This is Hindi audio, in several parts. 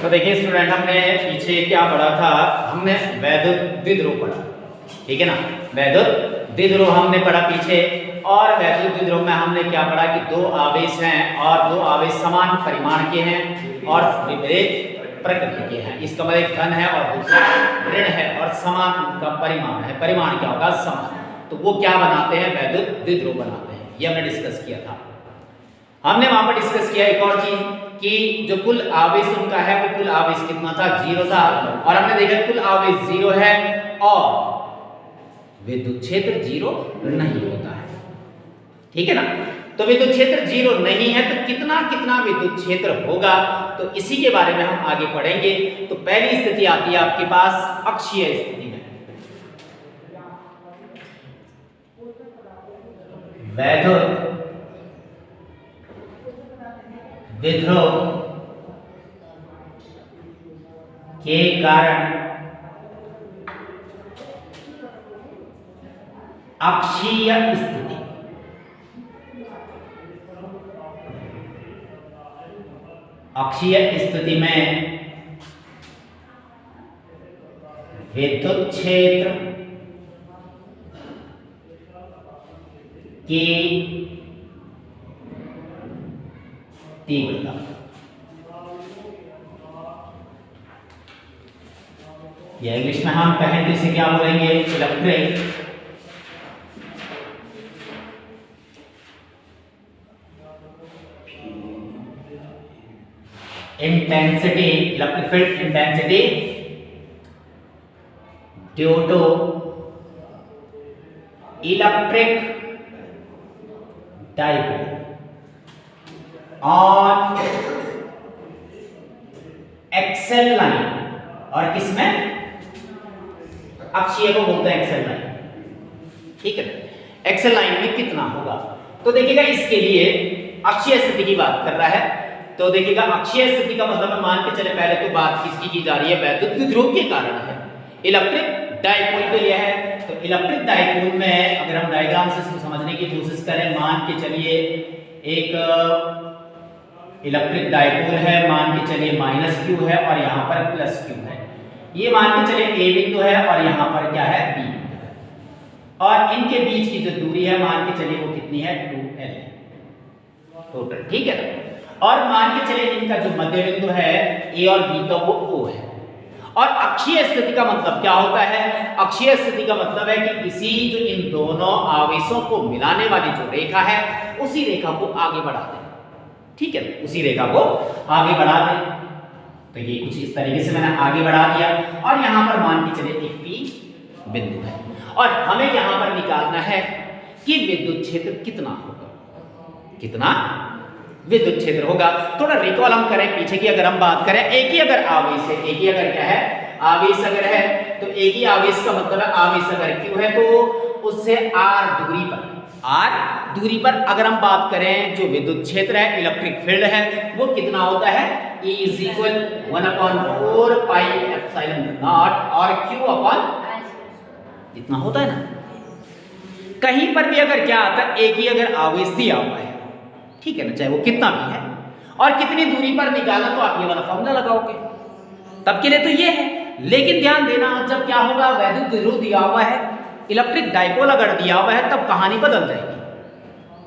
तो देखिए स्टूडेंट, हमने पीछे क्या पढ़ा था, हमने वैद्युत द्विध्रुव पढ़ा, ठीक है ना। वैद्युत द्विध्रुव हमने पढ़ा पीछे, और वैद्युत द्विध्रुव में हमने क्या पढ़ा कि दो आवेश हैं और दो आवेश समान परिमाण के हैं और विपरीत प्रकृति के हैं। इसका मतलब एक धन है और दूसरा ऋण है और समान उनका परिमाण है। परिमाण क्या होगा? समान। तो वो क्या बनाते हैं? वैद्युत द्विध्रुव बनाते हैं। ये हमने डिस्कस किया था। हमने वहां पर डिस्कस किया एक और चीज कि जो कुल आवेश उनका है वो कुल आवेश कितना था? 0 था। और हमने देखा कुल आवेश 0 है और विद्युत क्षेत्र 0 नहीं होता है, ठीक है ना। तो विद्युत क्षेत्र 0 नहीं है तो कितना कितना विद्युत क्षेत्र होगा, तो इसी के बारे में हम आगे पढ़ेंगे। तो पहली स्थिति आती है आपके पास अक्षीय स्थिति में। वैद्युत द्विध्रुव के कारण अक्षीय स्थिति। अक्षीय स्थिति में विद्युत क्षेत्र की तीव्रता, या इंग्लिश में हम कहें तो इसे क्या बोलेंगे? Electric intensity, electric field intensity due to electric dipole on axial line. और किसमें? अक्षीय को बोलते हैं एक्सल लाइन, ठीक है। एक्सल लाइन में कितना होगा? तो देखिएगा इसके लिए अक्षीय स्थिति की बात कर रहा है। तो देखिएगा अक्षीय स्थिति का मतलब मान के चले पहले तो बात किसकी की जा रही है? वैद्युत द्विध्रुव के कारण है, इलेक्ट्रिक डाइपोल के लिए है। तो इलेक्ट्रिक डाइपोल में अगर हम डायग्राम से इसको समझने की कोशिश करें, मान के चलिए एक इलेक्ट्रिक डाइपोल है, मान के चलिए -q है और यहाँ पर +q है। ये मान के चलिए A बिंदु है और यहाँ पर क्या है? B बिंदु है। और इनके बीच की जो दूरी है मान के चलिए वो कितनी है? 2l टोटल, ठीक है। और मान के चलिए इनका जो मध्य बिंदु है A और B का वो O है। और अक्षीय स्थिति का मतलब क्या होता है? अक्षीय स्थिति का मतलब है कि इसी जो इन दोनों आवेशों को मिलाने वाली जो रेखा है उसी रेखा को आगे बढ़ा दें, ठीक है। उसी रेखा को आगे बढ़ा दें। तो ये कुछ इस तरीके से मैंने आगे बढ़ा दिया और यहां पर मान के चलिए एक P बिंदु है और हमें यहां पर निकालना है कि विद्युत क्षेत्र कितना होगा। कितना विद्युत क्षेत्र होगा? थोड़ा रिकॉल हम करें पीछे की। अगर हम बात करें एक ही अगर आवेश है, एक ही अगर क्या है? आवेश अगर है तो एक ही आवेश का मतलब है आवेश अगर Q है तो उससे r दूरी पर अगर हम बात करें जो विद्युत क्षेत्र है, इलेक्ट्रिक फील्ड है, वो कितना होता है? E = 1/4 पाई एप्सिलॉन नॉट और Q इतना होता है ना। कहीं पर भी अगर क्या आता है? एक ही अगर आवेश दिया हुआ है, ठीक है ना, चाहे वो कितना भी है, और कितनी दूरी पर निकाला तो आप ये वाला फॉर्मूला लगाओगे। तब के लिए तो ये है, लेकिन ध्यान देना जब क्या होगा? वैद्युत द्विध्रुव दिया हुआ है, इलेक्ट्रिक डाइपोल अगर दिया हुआ है, तब कहानी बदल जाएगी,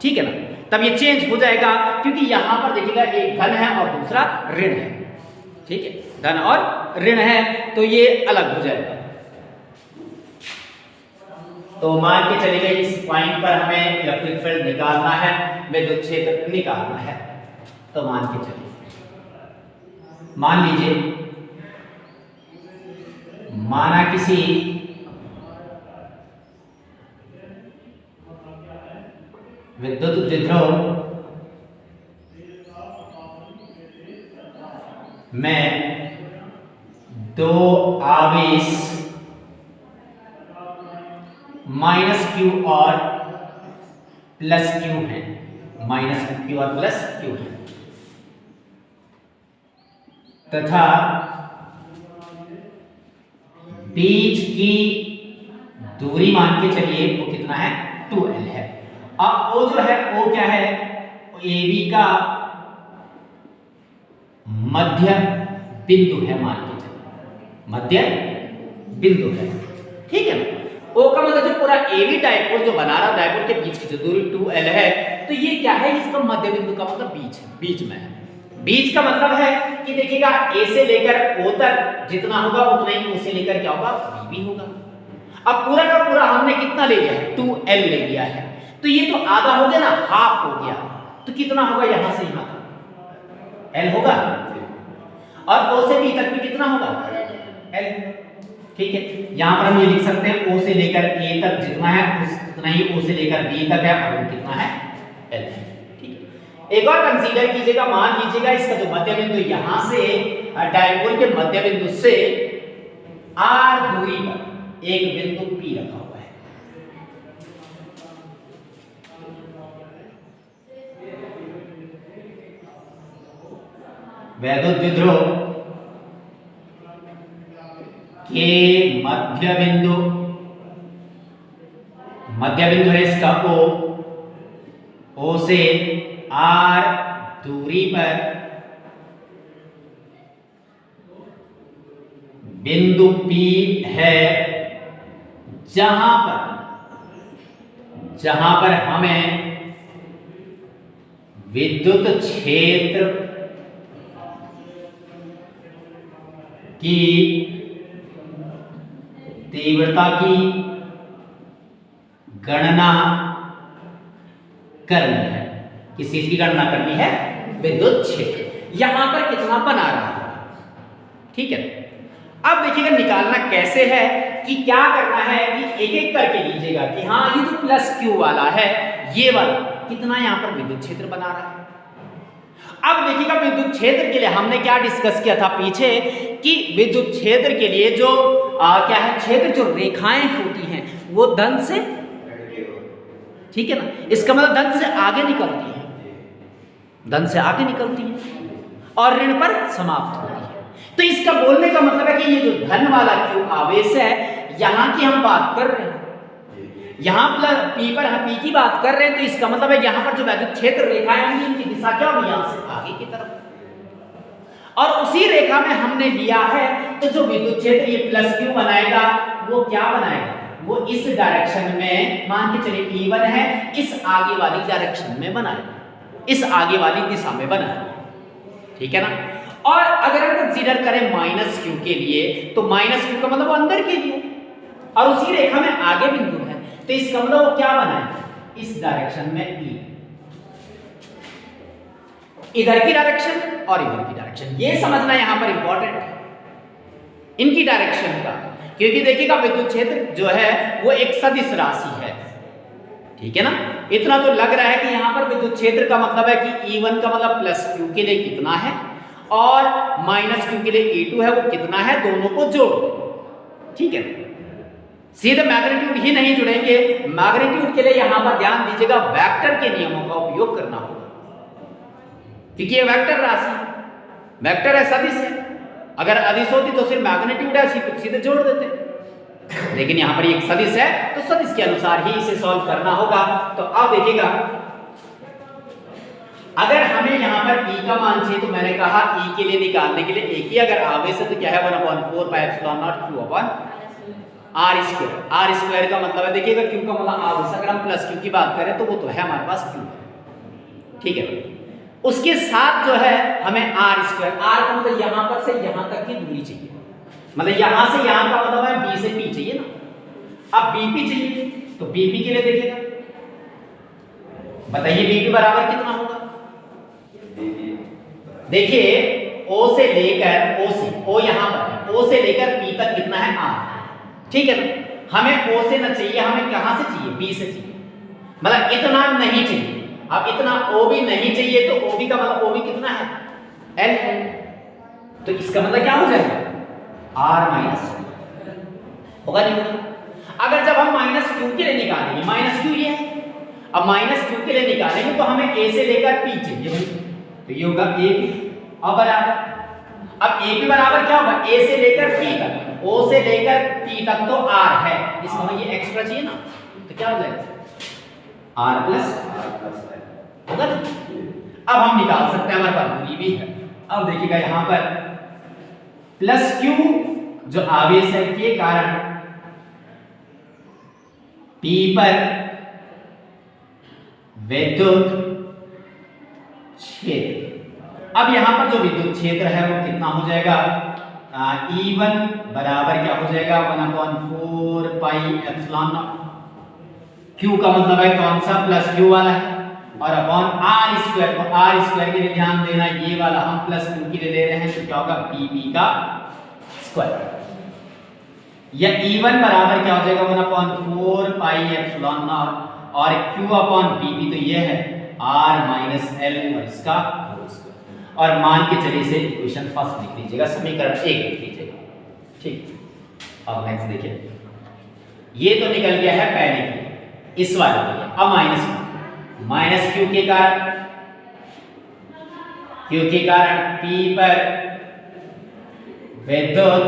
ठीक है ना। तब ये चेंज हो जाएगा क्योंकि यहां पर देखिएगा एक धन है और दूसरा ऋण है, ठीक है। धन और ऋण है तो ये अलग हो जाएगा। तो मान के चलिए इस पॉइंट पर हमें इलेक्ट्रिक फील्ड निकालना है, विद्युत क्षेत्र निकालना है। तो मान के चलिए, मान लीजिए माना किसी विद्युत द्विध्रुव में दो आवेश -q और +q है, -q और +q है, तथा बीच की दूरी मान के चलिए वो कितना है? 2l है। अब O जो है, O क्या है? AB का मध्य बिंदु है, मान के चलिए मध्य बिंदु है, ठीक है। ओ का मतलब जो पूरा एबी डायपोल जो बना रहा डायपोल के बीच की जो दूरी 2l है, तो ये क्या है, इसका मध्य बिंदु का मतलब बीच है, बीच में है। बीच का मतलब है कि देखिएगा ए से लेकर ओ तक जितना होगा उतना ही ओ से लेकर क्या होगा बी भी होगा। अब पूरा का पूरा हमने कितना ले लिया है, 2l ले लिया है, तो ये तो आधा हो गया ना, हाफ हो गया, तो कितना होगा यहां से यहां तक l होगा, और o से b तक भी कितना होगा l, ठीक है। यहां पर हम ये लिख सकते हैं o से लेकर a तक जितना है उतना ही o से लेकर b तक है, और कितना है l, ठीक है। एक और कंसीडर कीजिएगा, मान लीजिएगा इसका जो मध्य बिंदु यहां से डायपोल के मध्य बिंदु से r दूरी पर एक बिंदु P रखा हुआ है, वैद्युत द्विध्रुव के मध्य बिंदु है इसका O से R दूरी पर बिंदु P है, जहां पर हमें विद्युत क्षेत्र की तीव्रता की गणना करनी है। किस चीज की गणना करनी है, विद्युत क्षेत्र यहां पर कितना बना रहा है, ठीक है। अब देखिएगा निकालना कैसे है, कि क्या करना है कि एक एक करके लीजिएगा कि हाँ ये जो प्लस क्यू वाला है ये वाला कितना यहां पर विद्युत क्षेत्र बना रहा है। अब देखिएगा विद्युत क्षेत्र के लिए हमने क्या डिस्कस किया था पीछे, कि विद्युत क्षेत्र के लिए जो क्या है, क्षेत्र जो रेखाएं होती हैं वो धन से, ठीक है ना, इसका मतलब धन से आगे निकलती है, धन से आगे निकलती है और ऋण पर समाप्त होती है। तो इसका बोलने का मतलब है कि ये जो धन वाला क्यू आवेश है यहां की हम बात कर रहे हैं, यहां प्लस पी पर हम पी की बात कर रहे हैं, तो इसका मतलब है यहां पर जो विद्युत क्षेत्र रेखाएं होंगी इनकी दिशा क्या होगी, यहां से आगे की तरफ, और उसी रेखा में हमने लिया है तो जो विद्युत क्षेत्र ये प्लस क्यू बनाएगा वो क्या बनाएगा, वो इस डायरेक्शन में, मान के चलिए E1 है, इस आगे वाली डायरेक्शन में बनाएगा, इस आगे वाली दिशा में बनाएगा, ठीक है ना। और अगर हम कंसीडर करें माइनस क्यू के लिए, तो माइनस क्यू का मतलब अंदर के लिए, और उसी रेखा में आगे बिंदु है, तो इसका मतलब वो क्या बनाएगा, इस डायरेक्शन में E, इधर की डायरेक्शन और इधर की डायरेक्शन, ये समझना यहां पर इंपॉर्टेंट है इनकी डायरेक्शन का, क्योंकि देखिएगा विद्युत क्षेत्र जो है वो एक सदिश राशि है, ठीक है ना। इतना तो लग रहा है कि यहां पर विद्युत क्षेत्र का मतलब है कि E1 का मतलब प्लस क्यू के लिए कितना है और माइनस क्यू के लिए E2 है वो कितना है, दोनों को जोड़ दो, ठीक है। सीधे मैग्नीट्यूड ही नहीं जुड़ेंगे, मैग्नीट्यूड के लिए यहां पर ध्यान दीजिएगा वेक्टर के नियमों का उपयोग करना होगा, क्योंकि ये वेक्टर राशि, वेक्टर है, सदिश है, अगर अदिश होती तो सिर्फ मैग्नीट्यूड है सीधे जोड़ देते, लेकिन यहां पर एक सदिश है तो सदिश के अनुसार ही इसे सॉल्व करना होगा। तो अब देखिएगा अगर हमें यहां पर E का मान चाहिए, तो मैंने कहा E के लिए निकालने के लिए एक ही अगर आवेश है तो क्या है 1/4 पाई एप्सिलॉन नॉट Q अपन R स्क्वायर, R स्क्वायर का मतलब है देखिएगा Q का मतलब आवेश, अगर हम प्लस Q की बात करें तो वो तो है हमारे पास Q, ठीक है। उसके साथ जो है हमें R स्क्वायर, R का मतलब यहां पर से यहां तक की दूरी चाहिए, मतलब यहां से यहां का मतलब है B से P चाहिए ना। अब BP चाहिए तो BP के लिए देखिएगा, बताइए BP बराबर कितना होगा, देखिए O से लेकर O से, O यहां पर है, O से लेकर P तक कितना है R, ठीक है ना। हमें O से ना चाहिए, हमें कहां से चाहिए, B से चाहिए, मतलब इतना नहीं चाहिए। अब इतना OB नहीं चाहिए तो OB का मतलब OB कितना है L है, तो इसका मतलब क्या हो जाएगा R माइनस होगा, नहीं होगा। अगर जब हम माइनस Q के लिए निकालेंगे, माइनस Q ये है, अब माइनस Q के लिए निकालेंगे तो हमें A से लेकर P चाहिए भाई, तो ये होगा AB, अब बराबर, अब AB बराबर क्या होगा A से लेकर P तक, O से लेकर P तक तो R है, इसका मतलब ये एक्स्ट्रा चाहिए ना, तो क्या हो जाएगा R प्लस होगा ना। अब हम निकाल सकते हैं, हमारे पास दूरी भी है। अब देखिएगा यहां पर प्लस Q जो आवेश है के कारण P पर विद्युत क्षेत्र। अब यहां पर जो विद्युत क्षेत्र है वो कितना हो जाएगा, E1 बराबर क्या हो जाएगा 1/4 पाई एप्सिलॉन नॉट। Q का मतलब है कौन सा, प्लस Q वाला है, और अपॉन आर स्क्वायर, को आर स्क्वायर के लिए ध्यान देना, ये वाला हम प्लस Q के लिए ले रहे हैं तो क्या होगा PP का स्क्वायर। या E1 बराबर क्या हो जाएगा 1/4 पाई एप्सिलॉन नॉट, और Q अपॉन PP तो ये है R माइनस L और इसका होल स्क्वायर। और मान के चलिए से इक्वेशन फर्स्ट लिख लीजिएगा, समीकरण 1 लिख लीजिएगा। ठीक, अब नेक्स्ट देखिए, ये तो निकल गया है पहले की, इस वाले के लिए। अब माइनस Q के कारण P पर विद्युत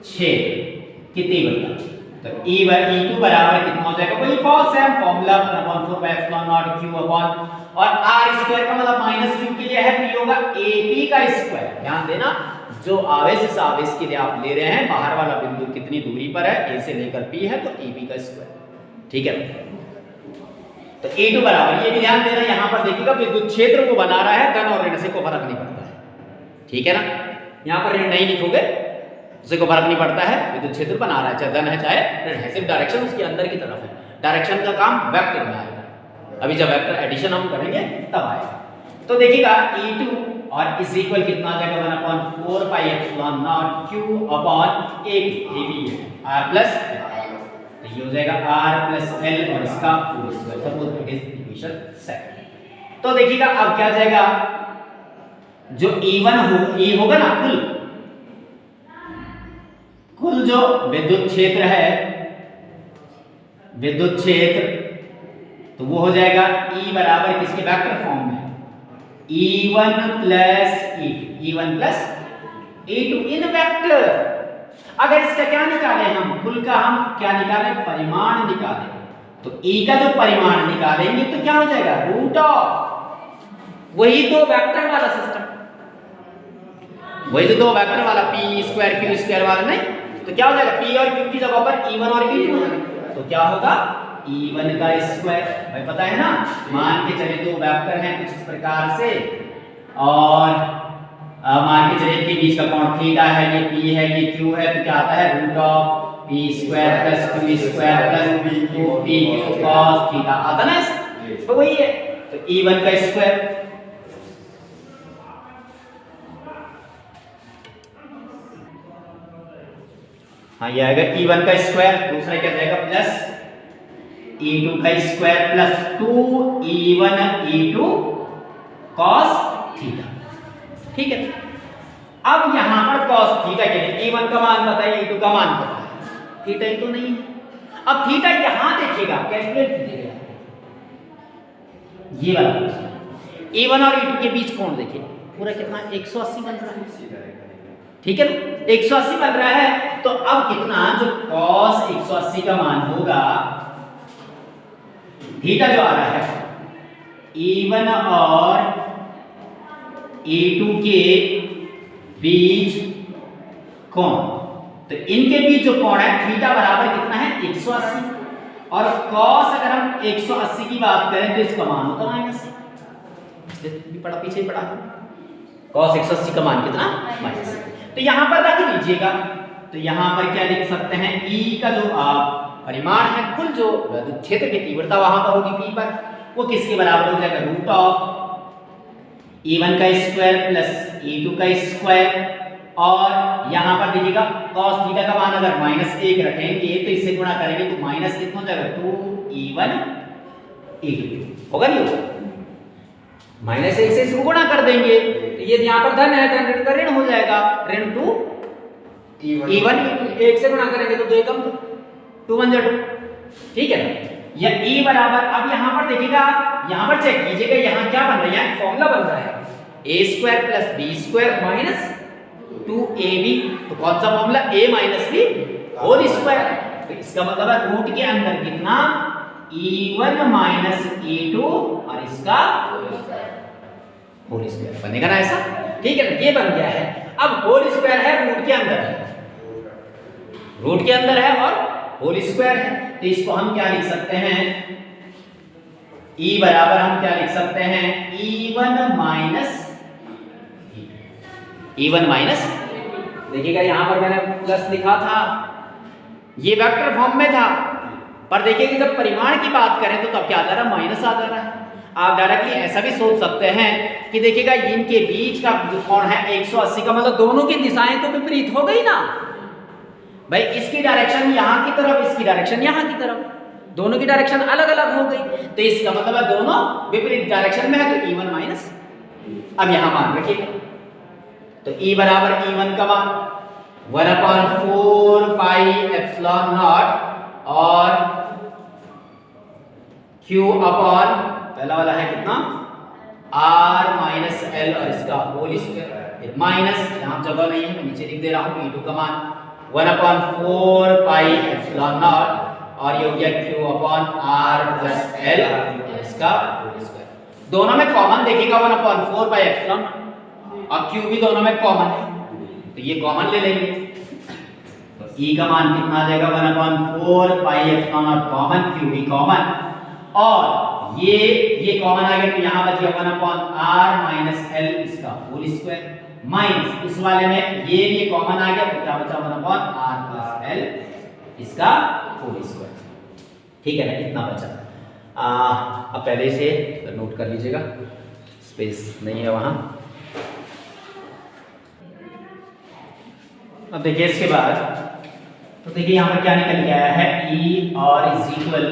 क्षेत्र कितनी बता, तो E2 बराबर कितना हो जाएगा, वही same formula 1/4 pi epsilon naught Q upon, और R स्क्वायर का मतलब माइनस Q के लिए है P होगा AP का स्क्वायर। ध्यान देना, जो आवेश इस आवेश के लिए आप ले रहे हैं, बाहर वाला बिंदु कितनी दूरी पर है, A से लेकर P है, तो AP का स्क्वायर। ठीक है, तो E2 बराबर, ये भी ध्यान देना, यहां पर देखिएगा विद्युत क्षेत्र वो बना रहा है, धन और ऋण से कोई फर्क नहीं पड़ता है। ठीक है ना, यहां पर ऋण नहीं लिखोगे उससे कोई फर्क नहीं पड़ता है, विद्युत क्षेत्र बना रहा है, चाहे धन है चाहे ऋण है, सिर्फ डायरेक्शन उसके अंदर की तरफ है। डायरेक्शन का काम वेक्टर में आएगा, अभी जब वेक्टर एडिशन हम करेंगे तब आएगा। तो देखिएगा E2 और इज इक्वल कितना आ जाएगा 1/4 pi epsilon naught Q upon AB है R प्लस, तो ये हो जाएगा R प्लस L और इसका whole square. Suppose it is equation second. तो देखिएगा अब क्या जाएगा, जो E होगा ना, कुल जो विद्युत क्षेत्र है, विद्युत क्षेत्र, तो वो हो जाएगा E बराबर किसके वेक्टर फॉर्म में, E1 प्लस E2 इन वेक्टर। अगर इसका क्या निकाले हम, कुल का हम क्या निकाले, परिमाण निकाले, तो E का जो परिमाण निकालेंगे तो क्या हो जाएगा रूट ऑफ वही दो वेक्टर वाला सिस्टम, वही जो दो वेक्टर वाला P स्क्वायर Q स्क्वायर वाला, नहीं तो क्या हो जाएगा P और Q की जगह पर E1 और E2 है, तो क्या होगा E1 का स्क्वायर। भाई पता है ना, मान के चले दो वेक्टर हैं कुछ इस प्रकार से, और मान के चले इनके बीच का कोण थीटा है, ये P है ये Q है, तो क्या आता है root of P square plus Q square plus 2PQ cos theta आता ना, तो वही है, तो E1 का स्क्वायर। हाँ ये आएगा E1 का स्क्वायर, दूसरा क्या जाएगा प्लस E2 का square plus 2E1 E2 cos theta. ठीक है, अब यहां पर cos थीटा के लिए E1 का मान पता है, E2 का मान पता है, थीटा ही तो नहीं है। अब थीटा यहां देखिएगा, कैलकुलेट कीजिएगा, ये वाला E1 और E2 के बीच कोण देखिए पूरा कितना 180 बन रहा है। ठीक है ना, 180 बन रहा है, तो अब कितना, जो cos 180 का मान होगा, थीटा जो आ रहा है E1 और E2 के बीच कोण, तो इनके बीच जो कोण है थीटा बराबर कितना है 180, और cos अगर हम 180 की बात करें तो इसका मान होता -, भी पढ़ा पीछे पढ़ा, cos 180 का मान कितना माइनस, तो यहां पर रख लीजिएगा, तो यहां पर क्या लिख सकते हैं, E का जो परिमाण है, कुल जो विद्युत क्षेत्र की तीव्रता वहां पर होगी P पर, वो किसके बराबर हो जाएगा रूट ऑफ E1 का स्क्वायर प्लस E2 का स्क्वायर, और यहां पर देखिएगा cos थीटा का मान अगर -1 रखेंगे तो इससे गुणा करेंगे तो माइनस कितना हो जाएगा 2E1 E2 होगा, नहीं होगा, -1 से इसको गुणा कर देंगे, तो ये यहाँ पर धन है, धन ऋण का ऋण हो जाएगा, ऋण 2 E1 1 से गुणा करेंगे तो 2 एकम 2 1 2। ठीक है, या E बराबर, अब यहाँ पर देखिएगा, यहाँ पर चेक कीजिएगा, यहाँ क्या बन रहा है, फॉर्मूला बन रहा है a square plus b square minus 2ab, तो कौन सा formula, a minus b whole square, तो इसका मतलब है रूट के अंदर कितना E1 माइनस E2 और इसका होल स्क्वायर बनेगा ना ऐसा। ठीक है ना, ये बन गया है। अब होल स्क्वायर है रूट के अंदर है, रूट के अंदर है और होल स्क्वायर है, तो इसको हम क्या लिख सकते हैं, e बराबर हम क्या लिख सकते हैं, e1 माइनस देखिएगा यहां पर मैंने प्लस लिखा था, ये वेक्टर फॉर्म में था, पर देखिएगा जब परिमाण की बात करें तो तब क्या आ जा रहा है, माइनस आ जा रहा है। आप डायरेक्टली ऐसा भी सोच सकते हैं कि देखिएगा इनके बीच का जो कोण है 180 का, मतलब दोनों की दिशाएं तो विपरीत हो गई ना भाई, इसकी डायरेक्शन यहाँ की तरफ, इसकी डायरेक्शन यहाँ की तरफ, दोनों की डायरेक्शन अलग अलग हो गई, तो इसका मतलब है दोनों विपरीत डायरेक्शन में है, तो e1 माइनस। अब यहां मान रखिएगा, तो e बराबर e1 का मान 1/4 पाई एप्सिलॉन नॉट और q अपॉन पहला वाला है कितना r माइनस l और इसका होल स्क्वायर, माइनस यहां जगह नहीं है मैं नीचे लिख दे रहा हूं, e2 का मान 1/4 पाई एप्सिलॉन नॉट और ये हो गया q upon r plus l और इसका होल स्क्वायर। दोनों में कॉमन देखिएगा 1/4 पाई एप्सिलॉन और q भी दोनों में कॉमन है, तो ये कॉमन ले लेंगे, तो e का मान कितना आ जाएगा 1/4 pi epsilon not common, q भी कॉमन और ये कॉमन आ गया, तो यहां बच गया 1/r माइनस l इसका होल स्क्वायर माइनस इस वाले में ये कॉमन आ गया, तो क्या बचा 1/r प्लस l इसका होल स्क्वायर। ठीक है ना, इतना बचा। अब पहले से नोट कर लीजिएगा, स्पेस नहीं है वहां। अब देखिए इसके बाद, तो देखिए यहां पर क्या निकल के आया है, e और is equal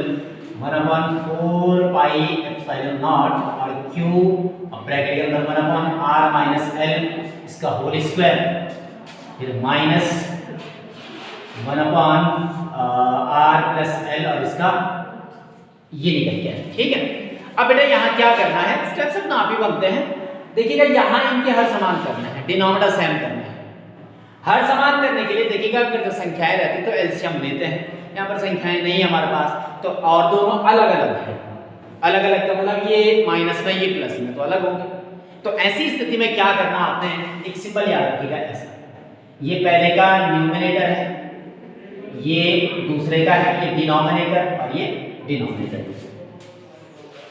1/4 pi epsilon not और q और ब्रैकेट के अंदर 1/r माइनस l इसका होल स्क्वायर, फिर माइनस 1/r प्लस l और इसका ये निकल गया। ठीक है, अब बेटा यहाँ क्या करना है, स्टेप्स अपना आप ही बनते हैं। देखिएगा यहाँ इनके हर समान करना है, डिनोमिनेटर सेम करना है। हर समान करने के लिए देखिएगा अगर जो संख्याएं रहती तो एलसीएम लेते हैं, यहाँ पर संख्याएं नहीं है हमारे पास, तो और दोनों अलग अलग है, अलग अलग का मतलब ये माइनस में ये प्लस में तो अलग होंगे। तो ऐसी स्थिति में क्या करना आपने, एक सिंपल याद रखिएगा ऐसा, ये पहले का न्यूमरेटर है, ये दूसरे का है, ये डिनोमिनेटर और ये डिनोमिनेटर,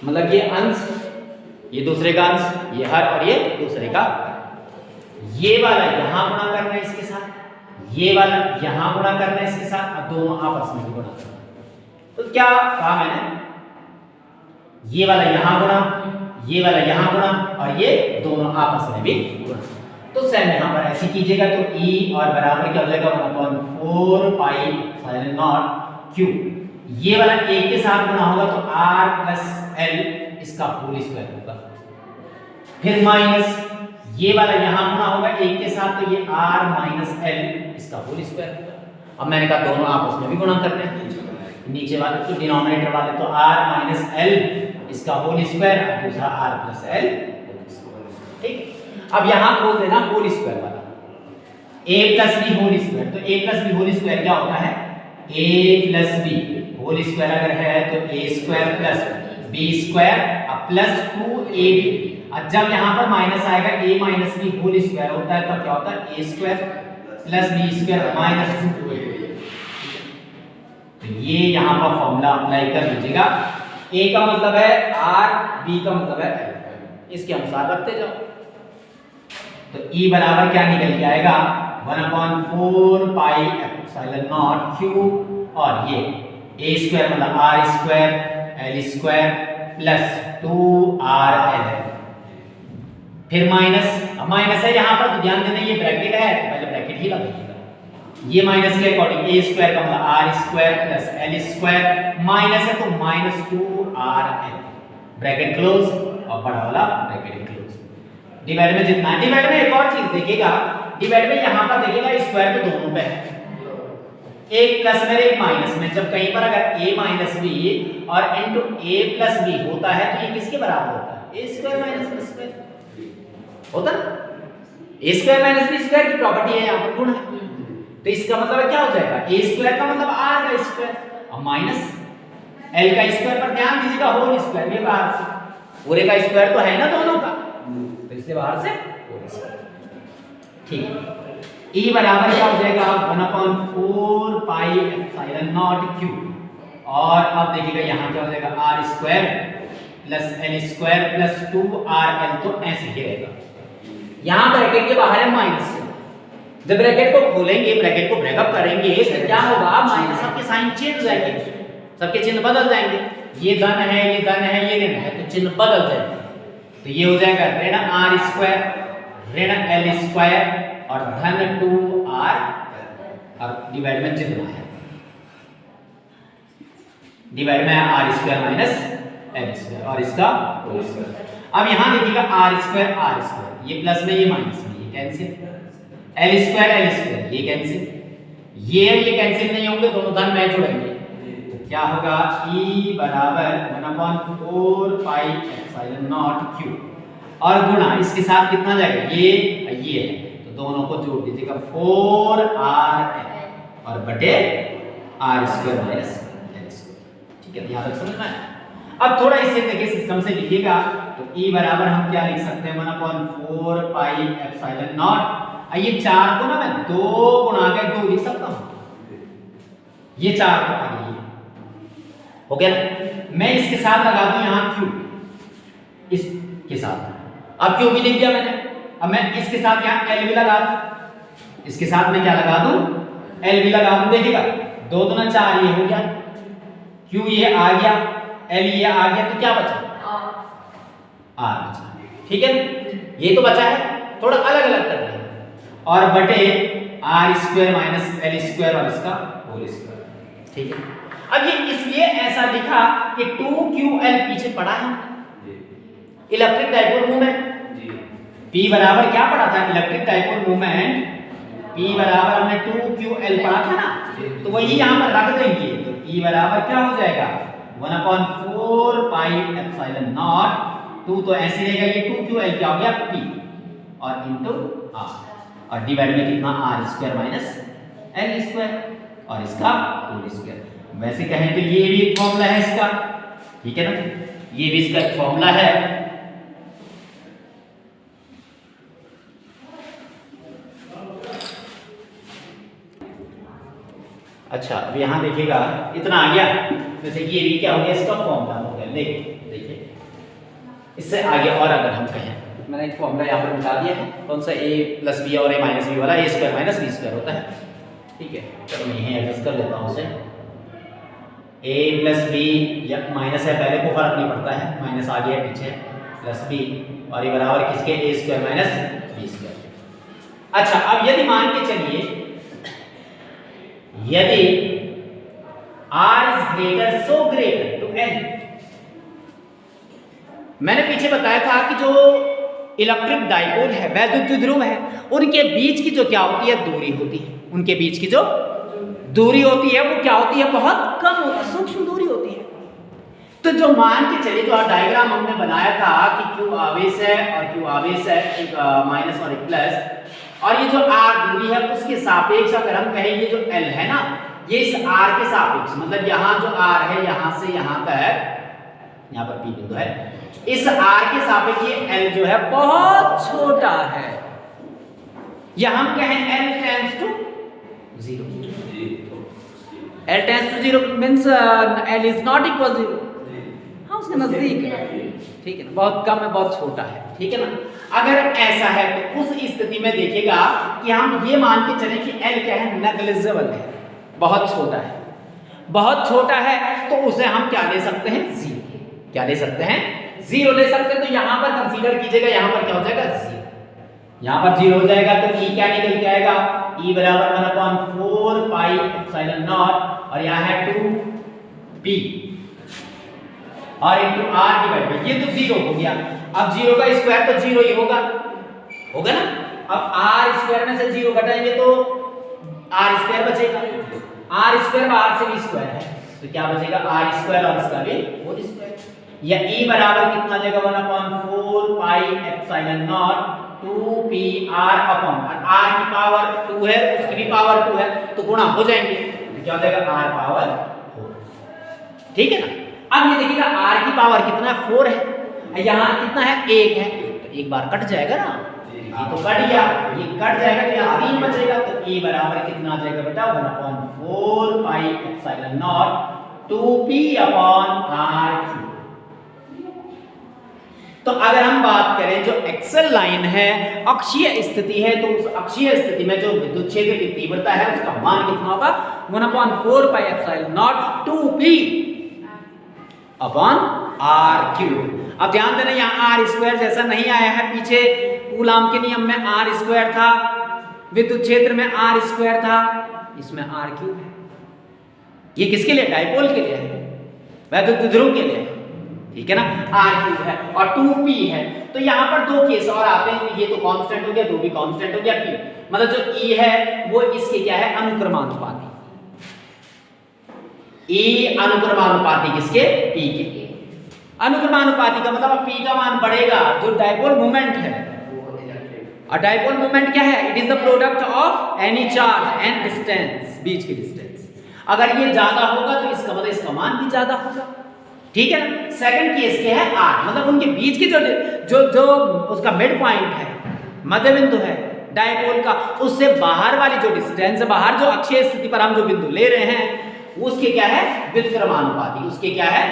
मतलब ये अंश ये दूसरे का अंश, ये हर और ये दूसरे का, ये वाला यहां गुणा करना है इसके साथ, ये वाला यहां गुणा करना है इसके साथ, और दोनों आपस में भी गुणा करना। तो क्या कहा मैंने, ये वाला यहां गुणा, ये वाला यहां गुणा और ये दोनों आपस में भी गुणा। तो सेम यहां पर ऐसे कीजिएगा, तो e और बराबर क्या हो जाएगा 1/4 पाई एप्सिलॉन नॉट q, ये वाला एक के साथ गुणा होगा तो r प्लस l इसका होल स्क्वायर होगा, फिर माइनस ये वाला यहां गुणा होगा एक के साथ, तो ये r माइनस l इसका होल स्क्वायर होगा। अब मैंने कहा दोनों आपस में भी गुणा करने हैं, नीचे वाले तो डिनोमिनेटर वाले तो r माइनस l इसका होल स्क्वायर और दूसरा r प्लस l। ठीक, अब यहां खोल देना होल स्क्वायर वाला, a plus b whole square, तो a plus b whole square क्या होता है, a plus b whole square अगर है तो a square plus b square और प्लस 2ab, और जब यहां पर माइनस आएगा a minus b whole square होता है तब क्या होता है, a square plus b square minus 2ab। तो ये यहां पर फॉर्मूला अप्लाई कर लीजिएगा, a का मतलब है r, b का मतलब है l, इसके अनुसार रखते जाओ। तो e बराबर क्या निकल के आएगा 1/4 पाई एप्सिलॉन नॉट q और ये a स्क्वायर मतलब r square l square plus 2rl, फिर माइनस है यहाँ पर, तो ध्यान देना ये ब्रैकेट है तो पहले ब्रैकेट ही लगाइएगा, ये माइनस के अकॉर्डिंग a स्क्वायर का मतलब r square plus l square, minus है तो माइनस 2rl, ब्रैकेट क्लोज और बड़ा वाला ब्रैकेट क्लोज। डिवाइड में जितना, डिवाइड में एक और चीज देखिएगा, डिवाइड में यहाँ पर देखिएगा स्क्वायर तो दोनों पे है, एक प्लस में एक माइनस में, जब कहीं पर अगर a माइनस b और इनटू a प्लस b होता है तो ये किसके बराबर होता है, a square minus b square होता है, a square minus b square की प्रॉपर्टी है, यहाँ पर गुण है, तो इसका मतलब क्या हो जाएगा, a स्क्वायर का मतलब r का स्क्वायर और माइनस l का स्क्वायर, पर ध्यान दीजिएगा होल स्क्वायर में बाहर से, पूरे का स्क्वायर तो है ना दोनों का, तो इससे बाहर से होल स्क्वायर। ठीक। ई बराबर क्या हो जाएगा 1/4 पाई एप्सिलॉन नॉट क्यू। और अब देखिएगा यहाँ क्या हो जाएगा R square plus L square plus 2RL, तो ऐसे ही रहेगा। यहाँ ब्रैकेट के बाहर है माइनस, जब ब्रैकेट को खोलेंगे, ब्रैकेट को ब्रेकअप करेंगे तो क्या होगा, माइनस सबके साइन चेंज हो जाएंगे, सबके चिन्ह बदल जाएंगे। ये धन है, ये धन है, ये ऋण है, तो चिन्ह बदल जाएंगे। तो ये हो जाएगा ऋण आर स्क्वायर ऋण एल स्क्वायर और धन 2R, और डिवाइड में चिन्ह है, डिवाइड में R square minus L square और इसका होल स्क्वायर। अब यहां देखिएगा आर स्क्वायर, ये प्लस में ये माइनस में, ये कैंसिल, एल स्क्वायर ये कैंसिल, ये कैंसिल नहीं होंगे, दोनों धन में जुड़ेंगे। तो क्या होगा E बराबर 1/4 पाई एप्सिलॉन नॉट क्यू, और गुणा इसके साथ कितना जाएगा, ये है, तो दोनों को जोड़ दीजिएगा 4RL और बटे R square minus L square. ठीक है, यहां तक समझ में आया। अब थोड़ा इसे देखिए सिस्टम से लिखिएगा, तो E बराबर हम क्या लिख सकते हैं 1/4 पाई एप्सिलॉन नॉट, ये 4 को ना मैं 2 गुणा के 2 लिख सकता हूं, ये 4 को आ गई हो गया ना। मैं इसके साथ लगा दूं यहां क्यू, इसके साथ, अब क्यू भी लिख दिया मैंने। अब मैं इसके साथ यहां एल भी लगा दूं, इसके साथ मैं क्या लगा दूं, एल भी लगा दूं। देखिएगा 2 दूना 4, ये हो गया, क्यू ये आ गया, एल ये आ गया, तो क्या बचा आर बचा। ठीक है, ये तो बचा है, थोड़ा अलग अलग कर दिया, और बटे R square minus L square और इसका होल स्क्वायर। ठीक है, अब ये इसलिए ऐसा लिखा कि 2QL पीछे पड़ा है इलेक्ट्रिक डाइपोल मूवमेंट। P बराबर क्या पड़ा था, इलेक्ट्रिक डाइपोल मूवमेंट P बराबर हमने 2QL पढ़ा था ना, तो वही यहां पर रख देंगे। तो E बराबर क्या हो जाएगा 1/4 पाई एप्सिलॉन नॉट, 2 तो ऐसे रहेगा, ये 2QL क्या हो गया P और इनटू R, और डिवाइड में कितना R square minus L square और इसका होल स्क्वायर। वैसे कहें तो ये भी एक फॉर्मूला है इसका, ठीक है ना, ये भी इसका एक फॉर्मूला है। अच्छा, अब यहां देखिएगा इतना आ गया, वैसे ये भी क्या हो गया, इसका फॉर्मूला हो गया। देखिए इससे आगे और अगर हम कहें, मैंने एक फॉर्मूला यहाँ पर बता दिया है, कौन सा a प्लस बी और a माइनस बी वाला, a square minus B square होता है। ठीक है, चलो मैं यहीं एडजस्ट कर लेता हूँ उसे, a प्लस बी या माइनस है, पहले को फर्क नहीं पड़ता है, माइनस आगे है पीछे, प्लस बी, और ये बराबर किसके a square minus B square. अच्छा, अब यदि मान के चलिए, यदि r is greater, so greater to n, मैंने पीछे बताया था कि जो इलेक्ट्रिक डाइपोल है, वैद्युत ध्रुव है, उनके बीच की जो क्या होती है, दूरी होती है, उनके बीच की जो दूरी होती है वो क्या होती है, बहुत कम होती है, सूक्ष्म दूरी होती है। तो जो मान के चलिए, जो डायग्राम हमने बनाया था कि Q आवेश है और Q आवेश है, एक माइनस और एक प्लस, और ये जो R दूरी है उसके सापेक्ष अगर हम कहें, ये जो L है ना, ये इस R के सापेक्ष, मतलब यहाँ जो R है यहां से यहां तक, यहाँ पर P बिंदु है, इस R के सापेक्ष ये L जो है बहुत छोटा है, या हम कहें L tends to 0, L tends to 0 means L is not equal 0, हाँ उसके नजदीक है, ठीक है ना, बहुत कम है, बहुत छोटा है, ठीक है ना। अगर ऐसा है तो उस स्थिति में देखिएगा कि हम ये मान के चले कि L क्या है, नेग्लिजिबल है, बहुत छोटा है, बहुत छोटा है, तो उसे हम क्या ले सकते हैं, 0, क्या ले सकते हैं, 0 ले सकते हैं। तो यहां पर कंसीडर कीजिएगा, यहां पर क्या हो जाएगा, 0, यहां पर 0 हो जाएगा, तो E क्या निकल के आएगा, E बराबर 1/4 पाई एप्सिलॉन नॉट, और यहां है 2P और इनटू R डिवाइड बाय, ये तो 0 हो गया। अब 0 का स्क्वायर तो 0 ही होगा ना। अब R स्क्वायर में से 0 घटाएंगे तो R स्क्वायर बचेगा, R स्क्वायर R से भी स्क्वायर है, तो क्या बचेगा, R स्क्वायर और इसका भी होल स्क्वायर, या E बराबर कितना देगा 1/4 pi epsilon not 2PR upon, R की पावर 2 है, उसकी भी पावर 2 है, तो गुणा हो जाएंगे, तो क्या हो जाएगा R पावर 4, ठीक है ना। अब ये देखिएगा R की पावर कितना है, 4 है, यहाँ कितना है, 1 है, तो एक बार कट जाएगा ना, ये तो कट गया, ये कट जाएगा तो यहाँ 3 बचेगा, तो E बराबर कितना आ जाएगा बेटा 1/4 pi epsilon not 2p upon r3। तो अगर हम बात करें जो एक्सल लाइन है अक्षीय स्थिति है, तो उस अक्षीय स्थिति में जो विद्युत क्षेत्र की तीव्रता है उसका मान कितना होगा 1/4 pi epsilon not 2p upon r3। अब ध्यान देना यहाँ आर स्क्वायर जैसा नहीं आया है, पीछे कूलाम के नियम में आर स्क्वायर था, विद्युत क्षेत्र में आर स्क्वायर था, इसमें आर क्यूब है। ये किसके लिए? डाइपोल के लिए है, वैद्युत ध्रुव के लिए, ठीक है ना। आर क्यूब है और 2p है, तो यहाँ पर दो केस और आते हैं, ये तो कांस्टेंट हो गया, दो भी कांस्टेंट हो गया, p मतलब जो E है वो इसके क्या है अनुक्रमानुपाती, E अनुक्रमानुपाती किसके? p के। अनुक्रमानुपाती का मतलब अब p का मान बढ़ेगा, जो डाइपोल मोमेंट है, और डाइपोल मोमेंट क्या है? It is the product of any charge and distance, बीच की डिस्टेंस। अगर ये ज्यादा होगा तो इसका मतलब इसका मान भी ज्यादा होगा, ठीक है ना। सेकंड केस क्या है? r मतलब उनके बीच की जो उसका मिड पॉइंट है, मध्य बिंदु है डाइपोल का, उससे बाहर वाली जो डिस्टेंस है, बाहर जो अक्षीय स्थिति पर हम जो बिंदु ले रहे हैं उसके क्या है? व्युत्क्रमानुपाती, उसके क्या है?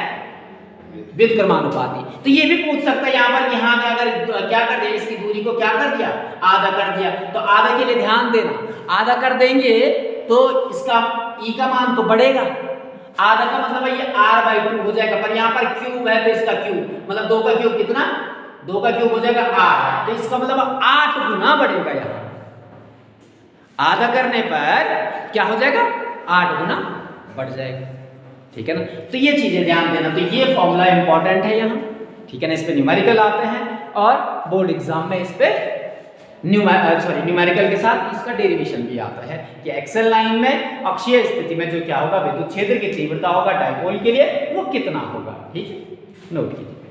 व्युत्क्रमानुपाती। तो ये भी पूछ सकता है यहाँ पर, यहाँ में अगर क्या कर दिया, इसकी दूरी को क्या कर दिया? आधा कर दिया, तो आधा के लिए ध्यान देना, आधा कर देंगे तो इसका E का मान तो बढ़ेगा, आधा का मतलब ये r/2 हो जाएगा, पर यहाँ पर क्यूब है तो इसका क्यूब मतलब 2 का क्यूब कितना? 2 का क्यूब हो जाएगा 8, तो इसका मतलब 8 गुना बढ़ेगा। यहाँ आधा करने पर क्या हो जाएगा? 8 गुना बढ़ जाएगा, ठीक है ना। तो ये चीजें ध्यान देना, तो ये फॉर्मूला इंपॉर्टेंट है यहाँ, ठीक है ना। इस पे न्यूमेरिकल आते हैं और बोर्ड एग्जाम में इस पे न्यूमेरिकल के साथ इसका डेरिवेशन भी आता है कि एक्सल लाइन में अक्षीय स्थिति में जो क्या होगा विद्युत क्षेत्र की तीव्रता होगा डाइपोल के लिए वो कितना होगा, ठीक है, नोट कीजिए।